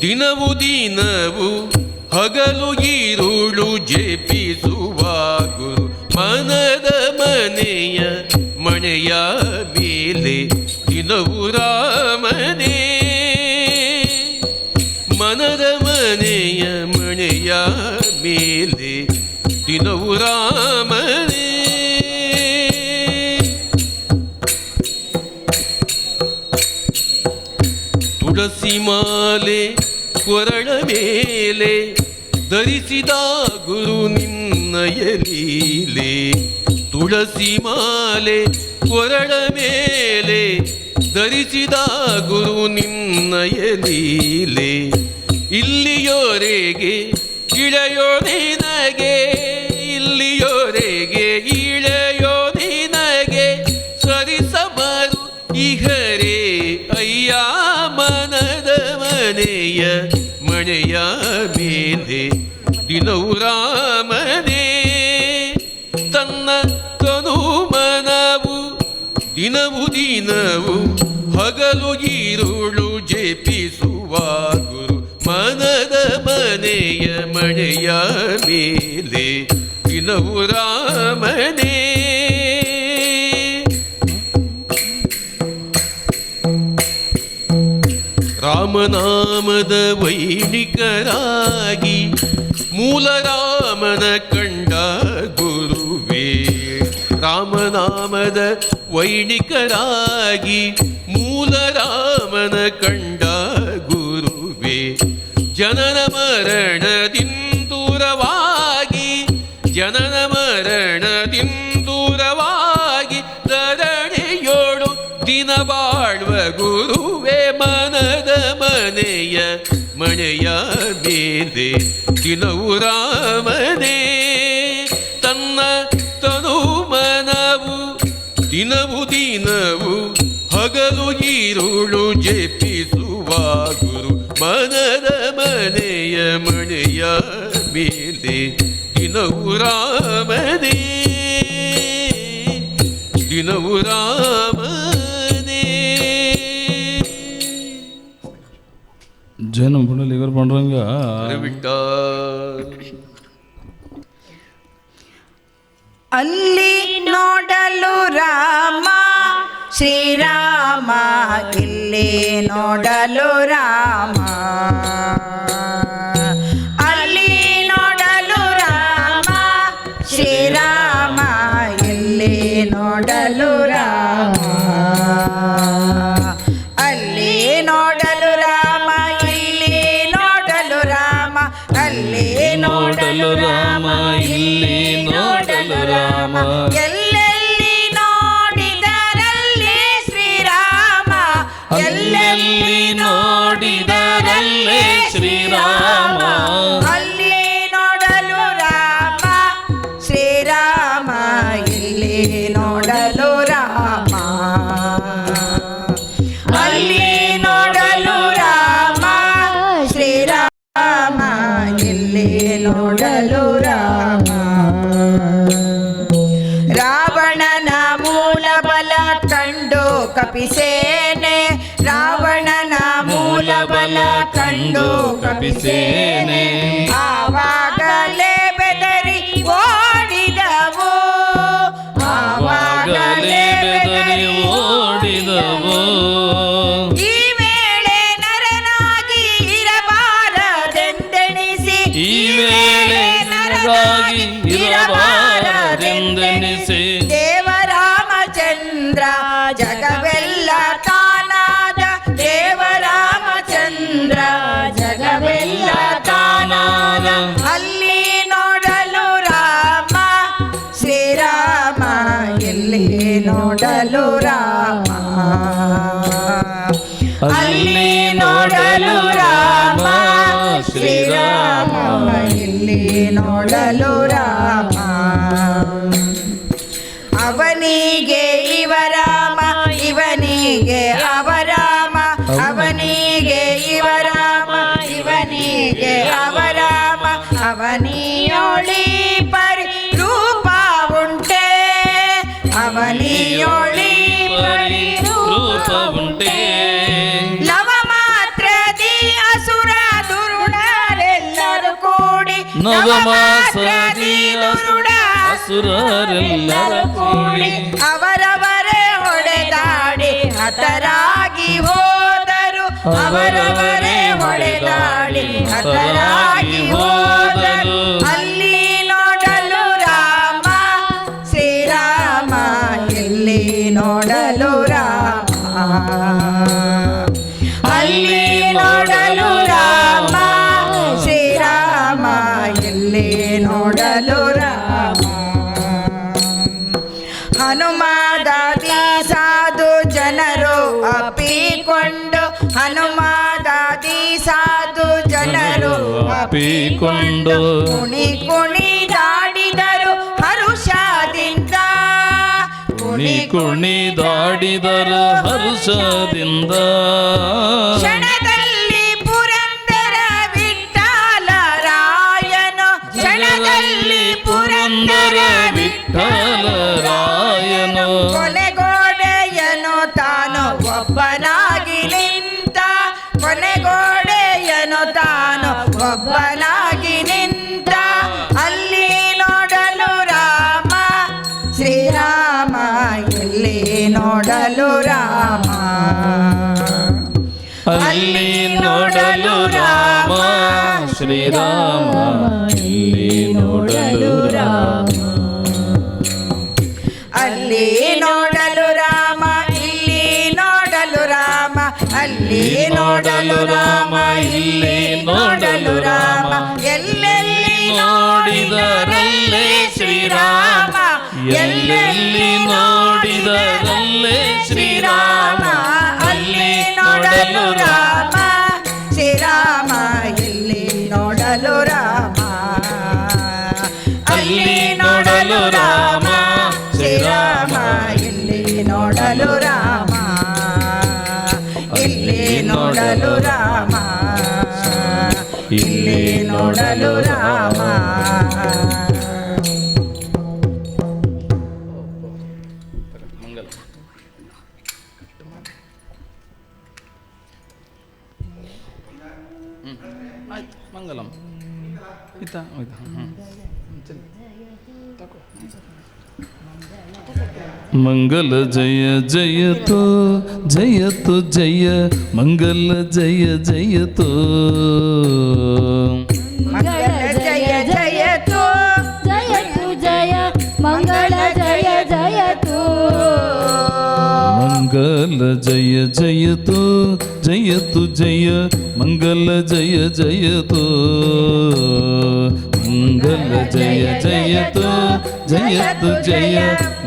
ದಿನವು ದಿನವು ಹಗಲು ಈರುಳು ಜಪಿಸುವ ಗುರು ಮನದ ಮನೆಯ ಮಣೆಯ ಮೇಲೆ ದಿನವು ರಾಮನೇ ಮನದ ಮನೆಯ ಮಣೆಯ ಮೇಲೆ ದಿನವು ರಾಮನೇ ತುಳಸಿ ಮಾಲೆ ಕೊರಳ ಮೇಲೆ ಧರಿಸಿದ ಗುರು ನಿನ್ನಯ ಲೀಲೆ ತುಳಸಿ ಮಾಲೆ ಕೊರಳ ಮೇಲೆ ಧರಿಸಿದ ಗುರು ನಿನ್ನಯ ಲೀಲೆ ಇಲ್ಲಿಯೋರೆಗೆ ಇಳೆಯೋ ನಿನಗೆ ಇಲ್ಲಿಯೋರೆಗೆ ಇಳೆಯೋ ನಿನಗೆ ಸರಿಸಬರು ಇಹರೇ ಅಯ್ಯ ಮನದ ಮನೆಯ ಮಣೆಯ ಮೇಲೆ ದಿನವು ರಾಮನೇ ತನ್ನ ತನು ಮನವು ದಿನವು ದಿನವು ಹಗಲು ಈರುಳು ಜಪಿಸುವ ಗುರು ಮನದ ಮನೆಯ ಮಣೆಯ ಮೇಲೆ ದಿನವು ರಾಮನೇ ರಾಮನಾಮದ ವೈಣಿಕರಾಗಿ ಮೂಲ ರಾಮನ ಕಂಡ ಗುರುವೇ ರಾಮನಾಮದ ವೈಣಿಕರಾಗಿ ಮೂಲ ರಾಮನ ಕಂಡ ಗುರುವೇ ಜನನ ಮರಣದಿಂದೂರವಾಗಿ ಜನನ ಮರಣದಿಂದೂರವಾಗಿ ಧರಣಿಯೋಳು ದಿನ ಬಾಳ್ವ ಗುರುವೇ ಮನದ ಮನೆಯ ಮಣೆಯ ಮೇಲೆ ದಿನವು ರಾಮನೇ ತನ್ನ ತನು ಮನವು ದಿನವು ದಿನವು ಹಗಲು ಈರುಳು ಜಪಿಸುವ ಗುರು ಮನದ ಮನೆಯ ಮಣೆಯ ಮೇಲೆ ದಿನ ದಿನವು ರಾಮನೇ ದಿನವು ರಾಮನೇ. ಜನ ಪುಣಲಿ ಇವರು ಪಂಡ್ರಂಗ ಬಿಟ್ಟ ಅಲ್ಲಿ ನೋಡಲು ರಾಮ ಶ್ರೀರಾಮ, ಇಲ್ಲಿ ನೋಡಲು ರಾಮ. ಅಲ್ಲಿ ನೋಡಲು ರಾಮ ಶ್ರೀರಾಮ, ಇಲ್ಲಿ ನೋಡಲು ರಾಮ. ಅಲ್ಲಿ ನೋಡಲು ರಾಮ, ಇಲ್ಲಿ ನೋಡಲು ರಾಮ. ಅಲ್ಲಿ ನೋಡಲು ರಾಮ, ಇಲ್ಲಿ ನೋಡಲು ರಾಮ. ಎಲ್ಲೆಲ್ಲಿ ನೋಡಿದರಲ್ಲಿ ಶ್ರೀರಾಮ, ಎಲ್ಲೆಲ್ಲಿ ನೋಡಿದರಲ್ಲೇ ಶ್ರೀರಾಮ. ಅಲ್ಲಿ ನೋಡಲು ರಾಮ ಶ್ರೀರಾಮ, ಇಲ್ಲಿ ನೋಡಲು ರಾಮ. ಅಲ್ಲಿ ನೋಡಲು ರಾಮ ಶ್ರೀರಾಮ, ಇಲ್ಲಿ ನೋಡಲು ರಾಮ. ರಾವಣನ ಮೂಲ ಬಲ ಕಂಡು ಕಪಿಸೇನೆ, ರಾವಣನ ಮೂಲ ಬಲ ಕಂಡು ಕಪಿಸೇನೆ. ಆವಾಗಲೇ ಬೆದರಿ ಓಡಿದವು, ಆವಾಗಲೇ ಬೆದರಿ ಓಡಿದವು. ಈ ವೇಳೆ ನರನಾಗಿ ಇರಬಾರದೆಂದೆಣಿಸಿ, ಈ ವೇಳೆ ನರನಾಗಿ ಇರಬಾರದೆಂದೆಣಿಸಿ. ದೇವರಾಮಚಂದ್ರ ಜಗವೆಲ್ಲ ತಾನಾದ, ದೇವರಾಮಚಂದ್ರ ಜಗವೆಲ್ಲ ತಾನಾದ. ಅಲ್ಲಿ ನೋಡಲು ರಾಮ ಶ್ರೀರಾಮ, ಇಲ್ಲಿ ನೋಡಲು ರಾಮ. ಅಲ್ಲಿ ನೋಡಲು ರಾಮ ಶ್ರೀರಾಮ, ಇಲ್ಲಿ ನೋಡಲು ರಾಮ. ಅವನಿಗೆ ಇವರಾಮ, ಇವನಿಗೆ ಅವರಾಮ. ಅವನಿಗೆ ಇವರಾಮ, ಇವನಿಗೆ ಅವರಾಮ. ಅವನಿಯೊಳಿ ಪರಿ ರೂಪ ಉಂಟೆ, ಅವನಿಯೊಳಿ ಪರಿ ರೂಪ ಉಂಟೆ. ನವ ಮಾತ್ರದಿ ಅಸುರ ದುರುಡರೆಲ್ಲರೂ ಕೂಡಿ, ನವ ಮಾತ್ರದಿ ಅಸುರರೆಲ್ಲರೂ ಕೂಡಿ ಅವರವರೇ ಹೊಡೆದಾಡಿ ಹತರಾಗಿ ಹೋದರು, ಅವರವರೇ ಹೊಡೆದಾಡಿ ಹತರಾಗಿ ಹೋದರು. ಅಲ್ಲಿ ನೋಡಲು ರಾಮ ಶ್ರೀರಾಮ, ಇಲ್ಲಿ ನೋಡಲು ರಾಮ. ಅಲ್ಲಿ ನೋಡಲು ರಾಮ ಶ್ರೀರಾಮ, ಇಲ್ಲಿ ನೋಡಲು ರಾಮ. ಹನುಮಾದಾದಿ ಸಾಧು ಜನರು ಅಪ್ಪಿಕೊಂಡು, ಹನುಮಾದಾದಿ ಸಾಧು ಜನರು ಅಪ್ಪಿಕೊಂಡು ಕುಣಿ ಕುಣಿದಾಡಿದರು ಹರುಷದಿಂದ, ಕುಣಿ ಕುಣಿದಾಡಿದರು ಹರ್ಷದಿಂದ. ಕ್ಷಣದಲ್ಲಿ ಪುರಂದರ ವಿಠ್ಠಲರಾಯನು, ಕ್ಷಣದಲ್ಲಿ ಪುರಂದರ ವಿಠ್ಠಲರಾಯನು. ಕೊನೆಗೋಡೆಯನು ತಾನು ಒಬ್ಬನಾಗಿ ನಿಂತ, ಕೊನೆಗೋಡೆಯನು ತಾನು ಒಬ್ಬನಾಗಿ ನಿಂತ. ಅಲ್ಲಿ ನೋಡಲು ರಾಮ ಶ್ರೀರಾಮ, ಇಲ್ಲಿ ನೋಡಲು ರಾಮ. ಅಲ್ಲಿ ನೋಡಲು ರಾಮ ಶ್ರೀರಾಮ, ಇಲ್ಲಿ ನೋಡಲು ರಾಮ. ಅಲ್ಲಿ ನೋಡಲು ರಾಮ, ಇಲ್ಲಿ ನೋಡಲು ರಾಮ. ಅಲ್ಲಿ ನೋಡಲು ರಾಮ, ಇಲ್ಲಿ ನೋಡಲು ರಾಮ. ಎಲ್ಲೆಲ್ಲಿ ನೋಡಿದರಲ್ಲೇ ಶ್ರೀರಾಮ, ಎಲ್ಲೆಲ್ಲಿ ನೋಡಿದರಲ್ಲೇ ಶ್ರೀರಾಮ. ಅಲ್ಲಿ ನೋಡಲು ರಾಮ ಶ್ರೀರಾಮ, ಇಲ್ಲಿ ನೋಡಲು ರಾಮ. ಅಲ್ಲಿ ನೋಡಲು ರಾಮ ಶ್ರೀರಾಮ, ಇಲ್ಲಿ ನೋಡಲು ರಾಮ. ಇಲ್ಲಿ ನೋಡಲು ರಾಮ, ಇಲ್ಲಿ ನೋಡಲು ರಾಮ. ಆಯ್ತು ಮಂಗಲಂ ಆಯ್ತಾ ಆಯ್ತಾ ಮಂಗಲ ಜಯ ಜಯತೋ ಜಯತು ಜಯ ಮಂಗಲ ಜಯ ಜಯತೋ ಮಂಗಳ ಜಯ ಜಯತು ಜಯತು ಜಯ ಮಂಗಳ ಜಯ ಜಯತು ಮಂಗಲ ಜಯ ಜಯತೋ ಜಯತು ಜಯ ಮಂಗಲ ಜಯ ಜಯತೋ ಮಂಗಲ ಜಯ ಜಯತೋ ಜಯತು ಜಯ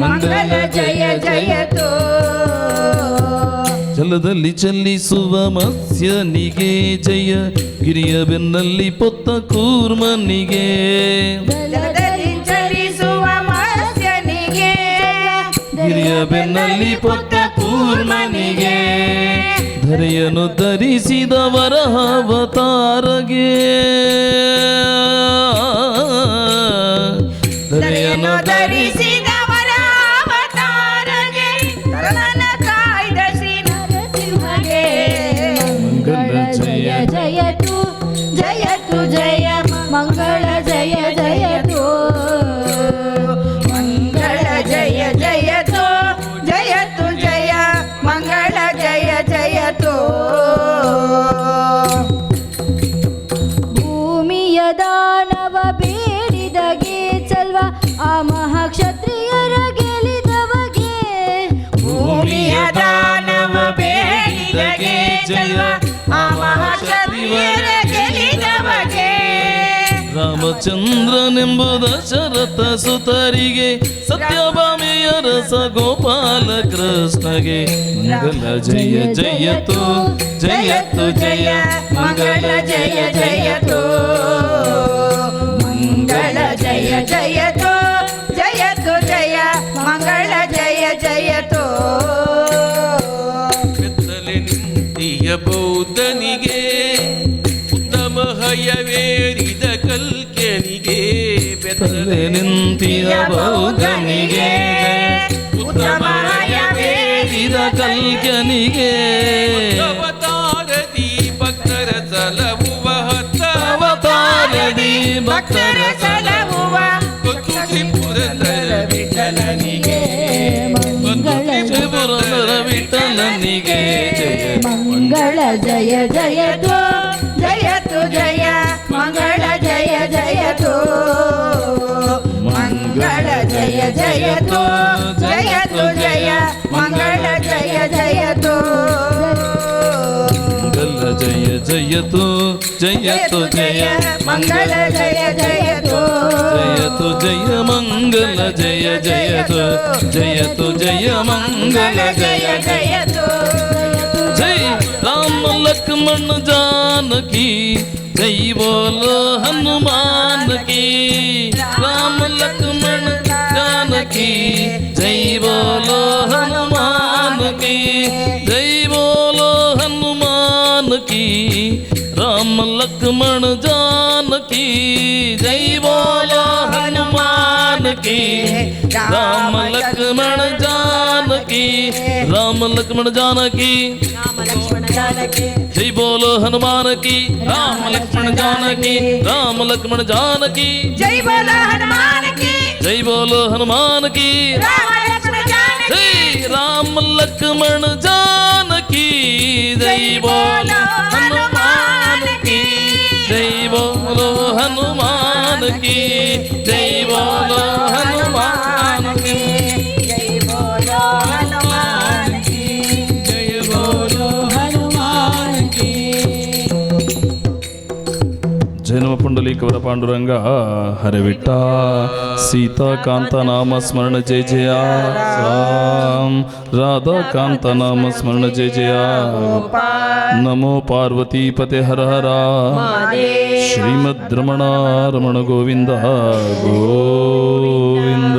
ಮಂಗಲ ಜಯ ಜಯತು ಜಲದಲ್ಲಿ ಚಲಿಸುವ ಮತ್ಸ್ಯನಿಗೆ ಜಯ ಗಿರಿಯ ಬೆನ್ನಲ್ಲಿ ಪೊತ್ತ ಕೂರ್ಮನಿಗೆ ಜಲದಲ್ಲಿ ಚಲಿಸುವ ಮತ್ಸ್ಯನಿಗೆ ಗಿರಿಯ ಬೆನ್ನಲ್ಲಿ ಪೊತ್ತ ಕೂರ್ಮನಿಗೆ ಧರೆಯನ್ನು ಧರಿಸಿದವರ ಅವತಾರಗೆ ಧರೆಯನ್ನು ಧರಿಸಿದವರ ಅವತಾರಗೆ ತರನ ಕಾಯ್ದ ಶ್ರೀ ನರಸಿಂಹಗೆ ಮಂಗಳ ಜಯ ಜಯತು ಜಯತು ಜಯ ಮಂಗಳ ಜಯ ಜಯತು ಮಂಗಳ ಜಯ ಜಯತು ಜಯತು ಜಯ ಮಂಗಳ ಜಯ ಜಯತು ಭೂಮಿಯ ದಾನವ ಬೇಡಿದಗೆ ಚಲ್ವ ಆ ಮಹಾಕ್ಷತ್ರಿಯರ ಗೆಲಿದವಗೆ ಭೂಮಿಯ ದಾನವ ಬೇಡಿದಗೆ ಜಯ ಆ ಮಹಾಕ್ಷತ್ರಿಯರ ಗೆಲಿದವಗೆ ರಾಮಚಂದ್ರನೆಂಬುದ ಶರತ ಸುತರಿಗೆ ಸತ್ಯಭಾಮೆಯ ರಸ ಗೋಪಾಲ ಕೃಷ್ಣಗೆ ಮಂಗಲ ಜಯ ಜಯತು ಜಯತು ಜಯ ಮಂಗಳ ಜಯ ಜಯತು ಮಂಗಳ ಜಯ ಜಯತು ಜಯತು ಜಯ ಮಂಗಳ ಜಯ ಜಯತು ಬೆತ್ತಲೆ ನಿಂತಿಯ ಬೌದ್ಧನಿಗೆ ಉತ್ತಮ ಹಯವೇರಿದ ಕಲ್ಕೆನಿಗೆ ತಲೆ ನಿಂತಿಯ ಬೌದ್ಧನಿಗೆ ಉತ್ತಮ ಹಯವೇರಿದ ಕಲ್ಕನಿಗೆ ಅವತಾರದಿ ಭಕ್ತರ ಸಲಹುವ ಹತ್ತ ಅವತಾರದಿ ಭಕ್ತರ ಸಲಹುವ ಗೊತ್ತು ತ್ರಿಪುರದರ ವಿಠಲನಿಗೆ ಪುರಂದರ ವಿಠಲನಿಗೆ ಜಯ ಮಂಗಳ ಜಯ ಜಯತು ಜಯತು ಜಯ ಮಂಗಳ ಜಯ ಜಯತು ಮಂಗಳ ಜಯ ಜಯತು ಜಯತು ಜಯ ಮಂಗಳ ಜಯ ಜಯತು ಮಂಗಲ ಜಯ ಜಯತು ಜಯತು ಜಯ ಮಂಗಳ ಜಯ ಜಯತು ಜಯತು ಜಯ ಮಂಗಲ ಜಯ ಜಯತು ಜಯತು ಜಯ ಮಂಗಲ ಜಯ ಜಯತು ಜೈ ರಾಮ ಲಕ್ಷ್ಮಣ जानकी जय बोलो हनुमान की राम लक्ष्मण जानकी जय बोलो हनुमान की जय बोलो हनुमान की राम लक्ष्मण जानकी जय बोलो हनुमान की राम लक्ष्मण जानकी राम लक्ष्मण जानकी जय बोलो हनुमान की राम लक्ष्मण जानकी राम लक्ष्मण जानकी जय बोलो हनुमान की जय बोलो हनुमान की राम लक्ष्मण जानकी जय राम लक्ष्मण जानकी जय बोलो हनुमान की जय बोलो हनुमान की जय बोलो हनुमान की जय बोलो हनुमान की जय बोलो हनुमान की जन्म पुंडलीकवर पांडुरंग हरविट्ट सीताकांत नाम स्मरण जय जय राम राधाकांत नाम स्मरण जय जय नमो पार्वती पते हर हर श्रीमद्रमण रमण गोविंद गोविंद